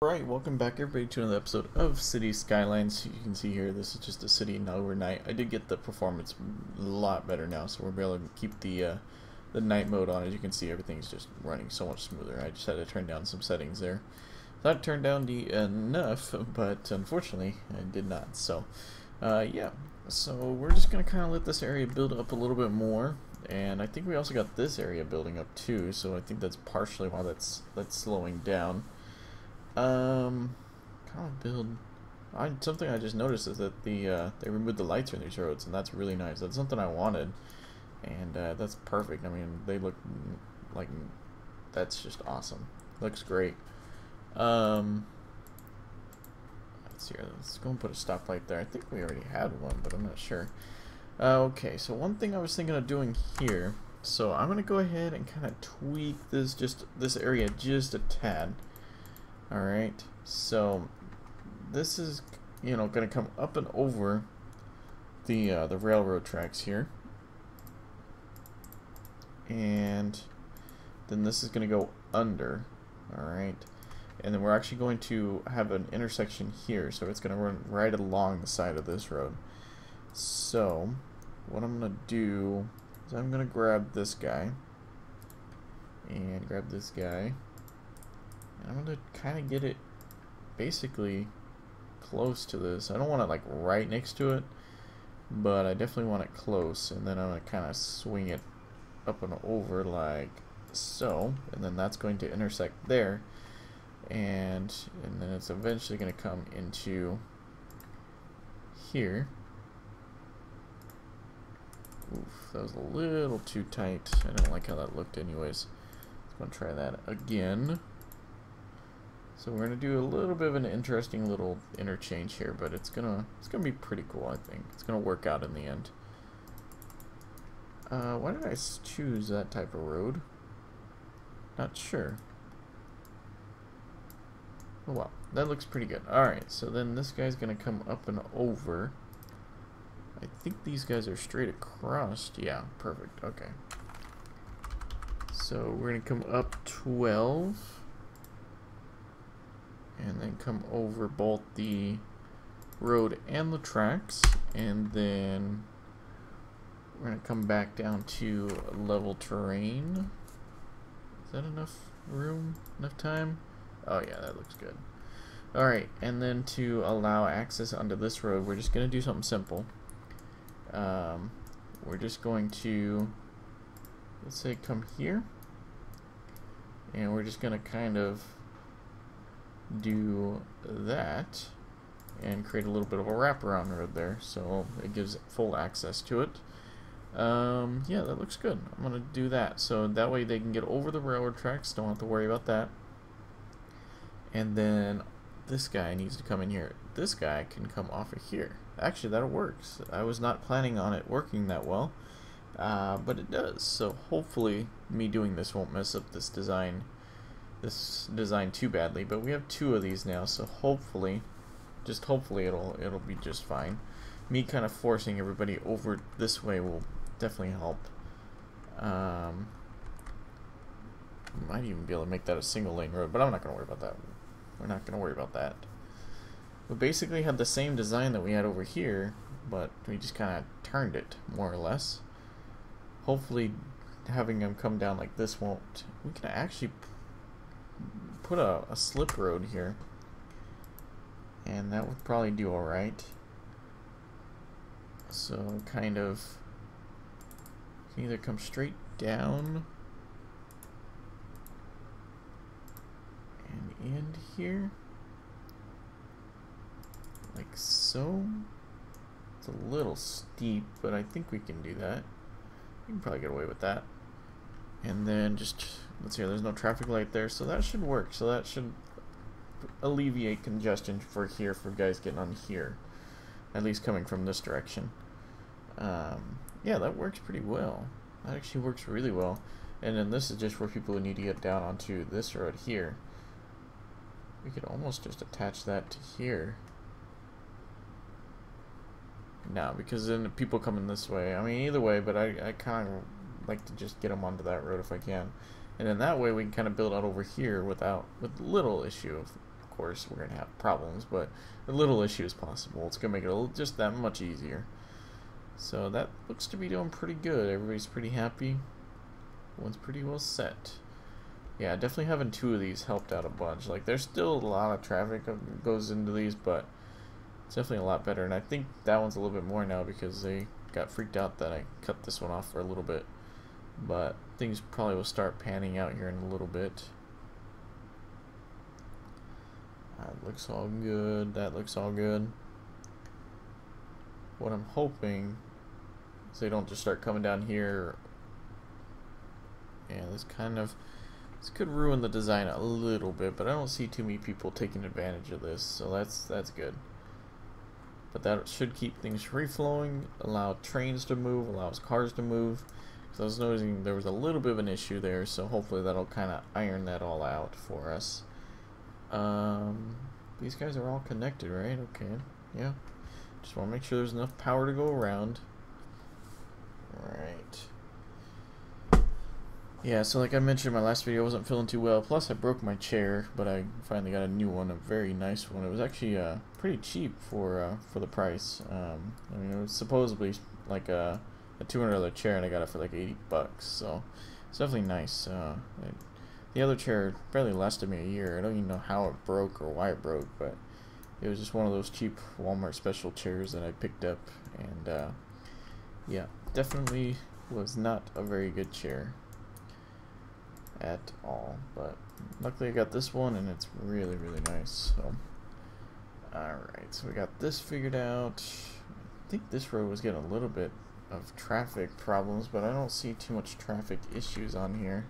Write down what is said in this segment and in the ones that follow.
Alright, welcome back everybody to another episode of City Skylines. You can see here, this is just a city in overnight. I did get the performance a lot better now, so we're able to keep the night mode on. As you can see, everything's just running so much smoother. I just had to turn down some settings there. Thought it turned down enough, but unfortunately, I did not. So, yeah. So we're just going to kind of let this area build up a little bit more. And I think we also got this area building up too, so I think that's partially why that's slowing down. Kind of build. Something I just noticed is that they removed the lights from these roads, and that's really nice. That's something I wanted, and that's perfect. I mean, they look like that's just awesome. Looks great. Let's see here. Let's go and put a stoplight there. I think we already had one, but I'm not sure. Okay, so one thing I was thinking of doing here. So I'm gonna go ahead and kind of tweak this area just a tad. Alright, so this is, going to come up and over the railroad tracks here. And then this is going to go under, alright. And then we're actually going to have an intersection here, so it's going to run right along the side of this road. So, what I'm going to do is I'm going to grab this guy, and grab this guy. I'm going to kind of get it basically close to this. I don't want it like right next to it, but I definitely want it close. And then I'm going to kind of swing it up and over like so. And then that's going to intersect there. And then it's eventually going to come into here. Oof, that was a little too tight. I don't like how that looked anyways. I'm going to try that again. So we're gonna do a little bit of an interesting little interchange here, but it's gonna be pretty cool. I think it's gonna work out in the end. Why did I choose that type of road? Not sure. Oh well, that looks pretty good. All right, so then this guy's gonna come up and over. I think these guys are straight across. Yeah, perfect. Okay. So we're gonna come up 12. And then come over both the road and the tracks, and then we're gonna come back down to level terrain. Is that enough room? Enough time? Oh yeah, that looks good. Alright, and then to allow access onto this road, we're just gonna do something simple. We're just going to, let's say, come here, and we're just gonna kind of do that and create a little bit of a wraparound road there, so it gives full access to it. Yeah, that looks good. I'm gonna do that, so that way they can get over the railroad tracks, don't have to worry about that. And then this guy needs to come in here. This guy can come off of here. Actually, that works. I was not planning on it working that well, but it does. So hopefully me doing this won't mess up this design too badly, but we have two of these now, so hopefully, just hopefully it'll be just fine. Me kind of forcing everybody over this way will definitely help. Might even be able to make that a single lane road, but I'm not gonna worry about that. We're not gonna worry about that. We basically had the same design that we had over here, but we just kind of turned it more or less. Hopefully having them come down like this won't. We can actually put a slip road here, and that would probably do alright. So kind of can either come straight down and end here like so. It's a little steep, but I think we can do that. We can probably get away with that. And then just, let's see, there's no traffic light there, so that should work. So that should alleviate congestion for here, for guys getting on here, at least coming from this direction. Yeah, that works pretty well. That actually works really well. And then this is just for people who need to get down onto this road here. We could almost just attach that to here. No, because then people coming this way. I mean, either way, but I kind of like to just get them onto that road if I can. And then that way we can kind of build out over here with little issue, of course, we're going to have problems, but a little issue is possible. It's going to make it just that much easier. So that looks to be doing pretty good. Everybody's pretty happy. One's pretty well set. Yeah, definitely having 2 of these helped out a bunch. Like, there's still a lot of traffic that goes into these, but it's definitely a lot better. And I think that one's a little bit more now because they got freaked out that I cut this one off for a little bit. But things probably will start panning out here in a little bit. That looks all good. That looks all good. What I'm hoping is they don't just start coming down here. Yeah, this could ruin the design a little bit, but I don't see too many people taking advantage of this, so that's good. But that should keep things free flowing, allow trains to move, allows cars to move. Because I was noticing there was a little bit of an issue there, so hopefully that'll kind of iron that all out for us. These guys are all connected, right? Okay, yeah. Just want to make sure there's enough power to go around. Right. Yeah, so like I mentioned in my last video, I wasn't feeling too well. Plus, I broke my chair, but I finally got a new one, a very nice one. It was actually pretty cheap for the price. I mean, it was supposedly like a $200 chair, and I got it for like $80. So it's definitely nice. The other chair barely lasted me a year. I don't even know how it broke or why it broke, but it was just one of those cheap Walmart special chairs that I picked up, and yeah, definitely was not a very good chair at all, but luckily I got this one and it's really nice. So alright, so we got this figured out. I think this road was getting a little bit of traffic problems, but I don't see too much traffic issues on here.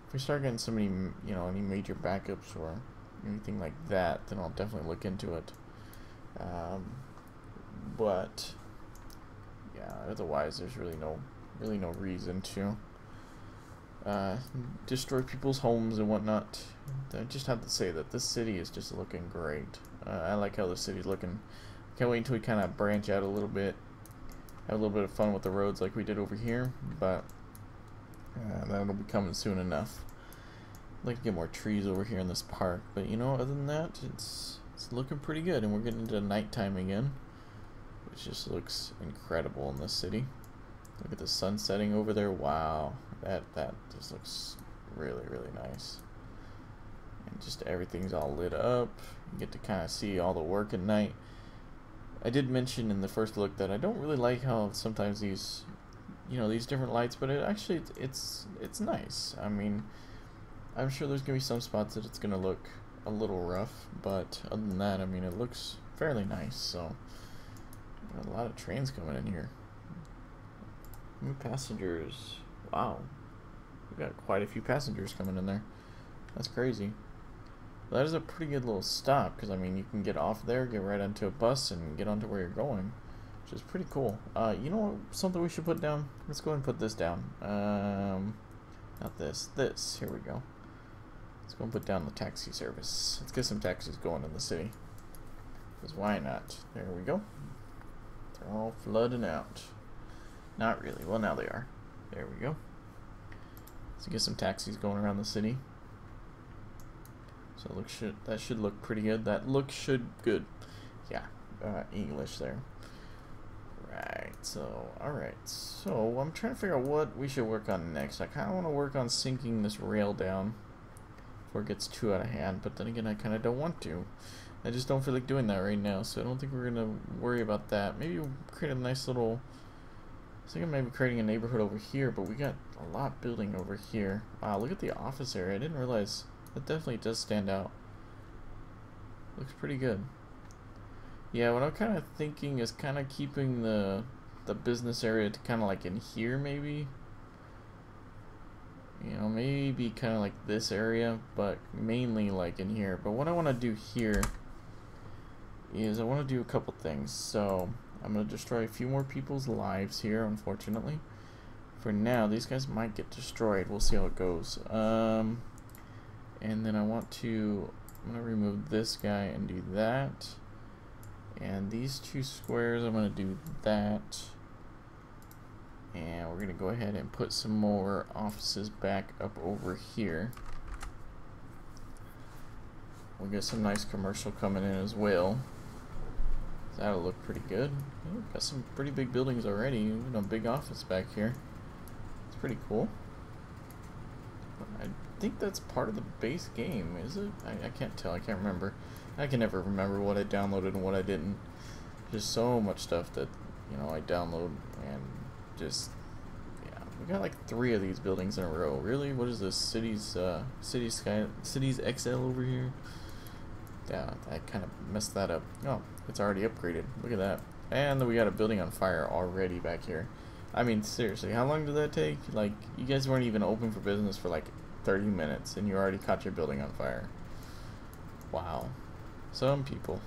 If we start getting so many, any major backups or anything like that, then I'll definitely look into it. But yeah, otherwise there's really no reason to destroy people's homes and whatnot. I just have to say that this city is just looking great. I like how the city's looking. Can't wait until we kind of branch out a little bit, have a little bit of fun with the roads like we did over here, but that'll be coming soon enough. I'd like to get more trees over here in this park, but other than that, it's looking pretty good, and we're getting into nighttime again, which just looks incredible in this city. Look at the sun setting over there. Wow, that just looks really nice. And just everything's all lit up. You get to kind of see all the work at night. I did mention in the first look that I don't really like how sometimes these different lights, but it's nice. I mean, I'm sure there's gonna be some spots that it's gonna look a little rough, but other than that, I mean, it looks fairly nice. So a lot of trains coming in here. New passengers. Wow, we got quite a few passengers coming in there. That's crazy. That is a pretty good little stop, because I mean, you can get off there, get right onto a bus, and get onto where you're going, which is pretty cool. You know what, something we should put down? Let's go ahead and put this down. Not this. This. Here we go. Let's go and put down the taxi service. Let's get some taxis going in the city. Because why not? There we go. They're all flooding out. Not really. Well, now they are. There we go. Let's get some taxis going around the city. So that should look pretty good. That look should good. Yeah, English there. Right. So alright. So I'm trying to figure out what we should work on next. I kind of want to work on sinking this rail down before it gets too out of hand. But then again, I kind of don't want to. I just don't feel like doing that right now. So I don't think we're gonna worry about that. Maybe we'll create a nice little. I was thinking maybe creating a neighborhood over here, but we got a lot building over here. Wow, look at the office area. I didn't realize. That definitely does stand out. Looks pretty good. Yeah, what I'm kind of thinking is kind of keeping the business area to kind of like in here maybe. Maybe kind of like this area, but mainly like in here. But what I want to do here is I want to do a couple things. So I'm going to destroy a few more people's lives here, unfortunately. For now, these guys might get destroyed. We'll see how it goes. And then I'm going to remove this guy and do that. And these two squares, I'm going to do that. And we're going to go ahead and put some more offices back up over here. We'll get some nice commercial coming in as well. That'll look pretty good. Yeah, got some pretty big buildings already. You know, big office back here. It's pretty cool. I think that's part of the base game, is it? I can't tell. I can't remember. I can never remember what I downloaded and what I didn't. Just so much stuff that, you know, I download and just, yeah. We got like 3 of these buildings in a row. Really? What is this? Cities XL over here? Yeah, I kind of messed that up. Oh, it's already upgraded. Look at that. And then we got a building on fire already back here. I mean, seriously, how long did that take? Like, you guys weren't even open for business for like 30 minutes and you already caught your building on fire. Wow. Some people.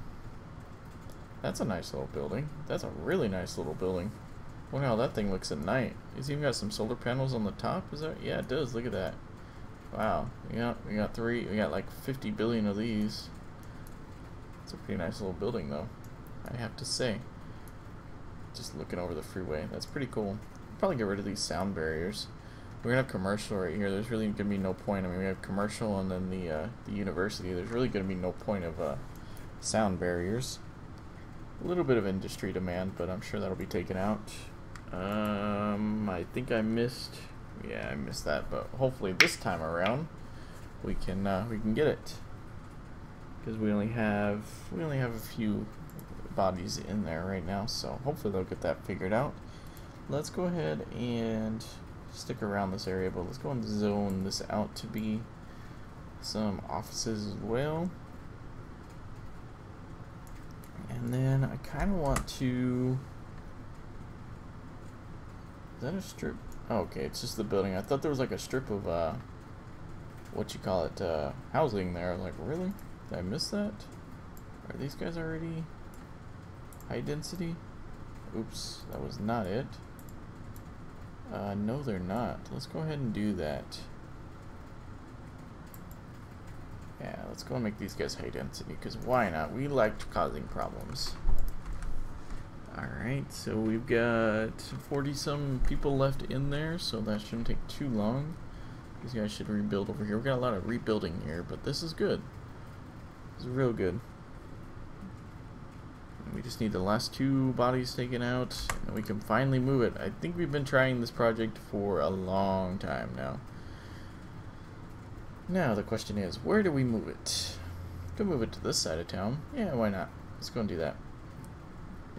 That's a nice little building. That's a really nice little building. Wonder how that thing looks at night. It's even got some solar panels on the top. Is that? Yeah, it does. Look at that. Wow. Yeah, we got 3. We got like 50 billion of these. It's a pretty nice little building, though, I have to say. Just looking over the freeway. That's pretty cool. Probably get rid of these sound barriers. We're gonna have commercial right here. There's really gonna be no point. I mean, we have commercial and then the university. There's really gonna be no point of sound barriers. A little bit of industry demand, but I'm sure that'll be taken out. I think I missed. Yeah, I missed that, but hopefully this time around we can get it, because we only have a few bodies in there right now. So hopefully they'll get that figured out. Let's go ahead and stick around this area, but let's go and zone this out to be some offices as well. And then I kind of want to... Is that a strip? Oh, okay, it's just the building. I thought there was like a strip of, what you call it, housing there. Like, really? Did I miss that? Are these guys already high density? Oops, that was not it. No, they're not. Let's go ahead and do that. Yeah, let's go and make these guys high density, because why not? We like causing problems. Alright, so we've got 40-some people left in there, so that shouldn't take too long. These guys should rebuild over here. We've got a lot of rebuilding here, but this is good. This is real good. We just need the last 2 bodies taken out, and we can finally move it. I think we've been trying this project for a long time now. Now the question is, where do we move it? Could move it to this side of town. Yeah, why not? Let's go and do that.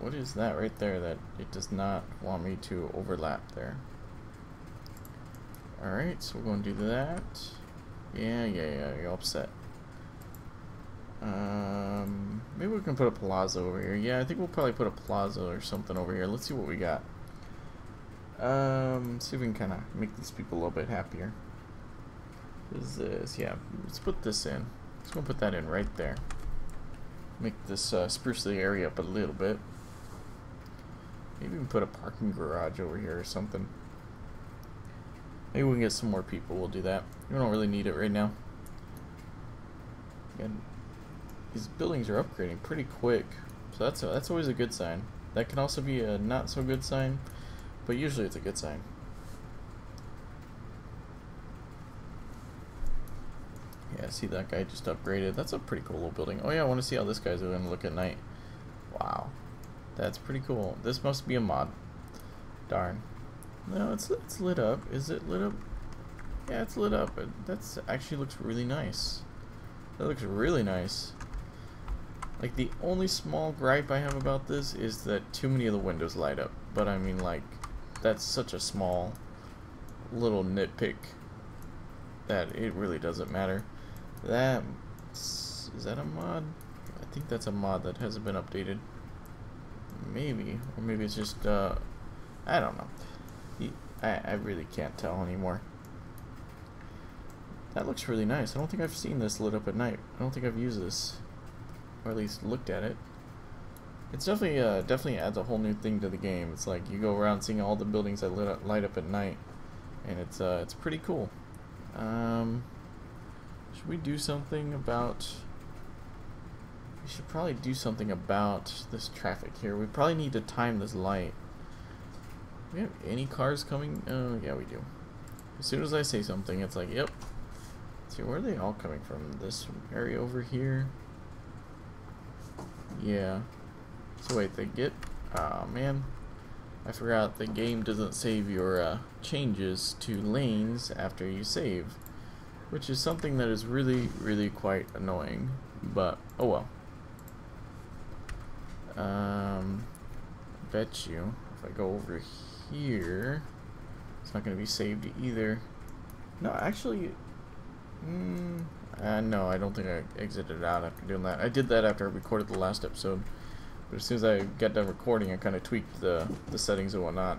What is that right there that it does not want me to overlap there? Alright, so we're going to do that. Yeah, you're upset. Maybe we can put a plaza over here. Yeah, I think we'll probably put a plaza or something over here. Let's see what we got. See if we can kind of make these people a little bit happier. What is this? Yeah, let's put this in. Let's go put that in right there. Make this spruce the area up a little bit. Maybe we can put a parking garage over here or something. Maybe we can get some more people. We'll do that. We don't really need it right now. And these buildings are upgrading pretty quick, so that's always a good sign. That can also be a not so good sign, but usually it's a good sign. Yeah, see, that guy just upgraded. That's a pretty cool little building. Oh yeah, I want to see how this guy's going to look at night. Wow, that's pretty cool. This must be a mod. Darn. No, it's lit up. Is it lit up? Yeah, it's lit up. That's actually looks really nice. That looks really nice. Like, the only small gripe I have about this is that too many of the windows light up. But I mean, like, that's such a small little nitpick that it really doesn't matter. Is that a mod? I think that's a mod that hasn't been updated. Maybe. Or maybe it's just, I don't know. I really can't tell anymore. That looks really nice. I don't think I've seen this lit up at night. I don't think I've used this, or at least looked at it. It's definitely adds a whole new thing to the game. It's like you go around seeing all the buildings that light up at night, and it's pretty cool. Should we do something about? We should probably do something about this traffic here. We probably need to time this light. Do we have any cars coming? Oh yeah, we do. As soon as I say something, it's like, yep. It's see, where are they all coming from? This area over here? Yeah. So wait, they get... Oh, man. I forgot the game doesn't save your changes to lanes after you save, which is something that is really, really quite annoying. But, oh well. Bet you, if I go over here, it's not going to be saved either. No, actually... no, I don't think I exited out after doing that. I did that after I recorded the last episode. But as soon as I got done recording, I kind of tweaked the settings and whatnot,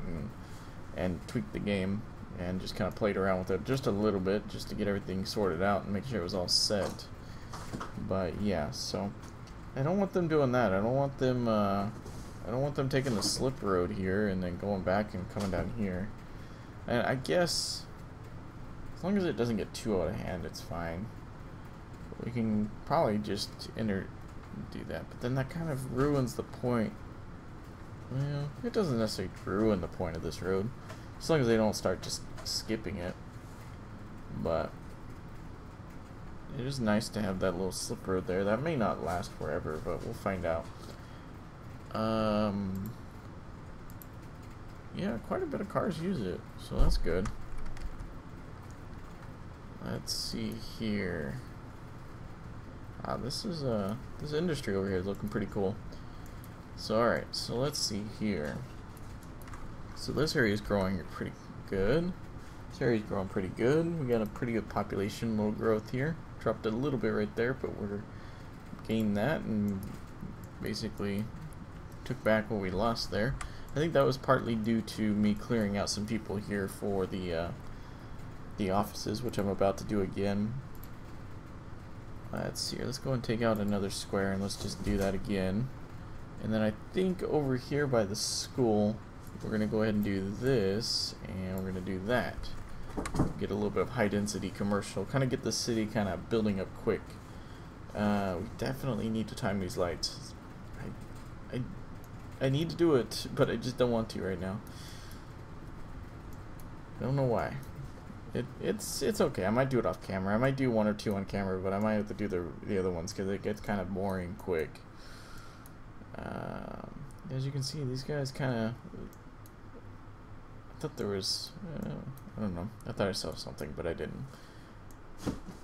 and tweaked the game, and just kind of played around with it just a little bit, just to get everything sorted out and make sure it was all set. But yeah, so I don't want them doing that. I don't want them taking the slip road here and then going back and coming down here. And I guess as long as it doesn't get too out of hand, it's fine. We can probably just do that, but then that kind of ruins the point. Well, it doesn't necessarily ruin the point of this road, as long as they don't start just skipping it. But it is nice to have that little slip road there. That may not last forever, but we'll find out. Yeah, quite a bit of cars use it, so that's good. Let's see here. This industry over here is looking pretty cool. So alright, so let's see here. So this area is growing pretty good. This area is growing pretty good. We got a pretty good population, low growth here. Dropped it a little bit right there, but we're gained that and basically took back what we lost there. I think that was partly due to me clearing out some people here for the offices, which I'm about to do again. Let's see here. Let's go and take out another square, and let's just do that again. And then I think over here by the school, we're going to go ahead and do this, and we're going to do that. Get a little bit of high density commercial, kind of get the city kind of building up quick. We definitely need to time these lights. I need to do it, but I just don't want to right now. I don't know why. It's okay. I might do it off camera. I might do one or two on camera, but I might have to do the other ones because it gets kind of boring quick. As you can see, these guys kind of... I thought there was... I don't know. I thought I saw something, but I didn't.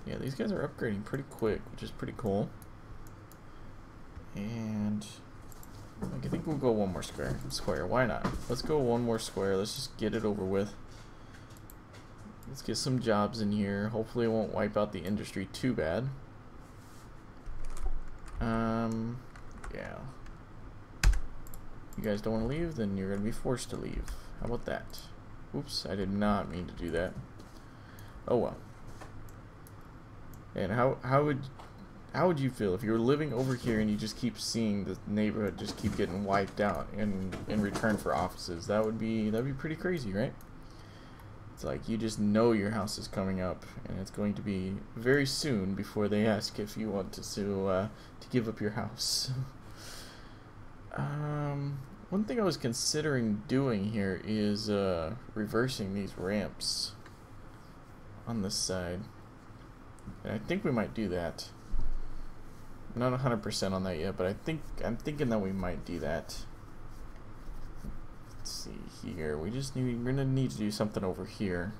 Yeah, these guys are upgrading pretty quick, which is pretty cool. And... I think we'll go one more square. Why not? Let's go one more square. Let's just get it over with. Let's get some jobs in here. Hopefully it won't wipe out the industry too bad. Yeah. You guys don't want to leave? Then you're going to be forced to leave. How about that? Oops, I did not mean to do that. Oh well. And how would you feel if you were living over here and you just keep seeing the neighborhood just keep getting wiped out in return for offices? That'd be pretty crazy, right? It's like you just know your house is coming up, and it's going to be very soon before they ask if you want to give up your house. One thing I was considering doing here is reversing these ramps on this side, and I think we might do that. I'm not 100% on that yet, but I'm thinking that we might do that. See here, we're gonna need to do something over here.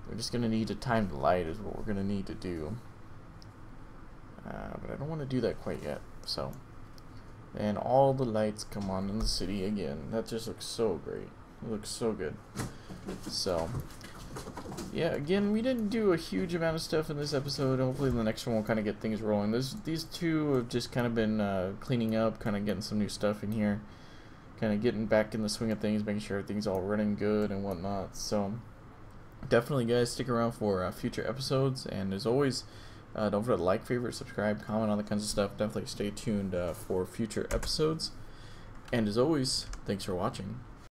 We're just gonna need to time the light is what we're gonna need to do, but I don't want to do that quite yet. So, and all the lights come on in the city again. That just looks so great. It looks so good. So yeah, again, we didn't do a huge amount of stuff in this episode. Hopefully the next one will kind of get things rolling. These two have just kind of been cleaning up, kind of getting some new stuff in here, kind of getting back in the swing of things, making sure everything's all running good and whatnot. So definitely, guys, stick around for future episodes. And as always, don't forget to like, favorite, subscribe, comment, all that kinds of stuff. Definitely stay tuned for future episodes. And as always, thanks for watching.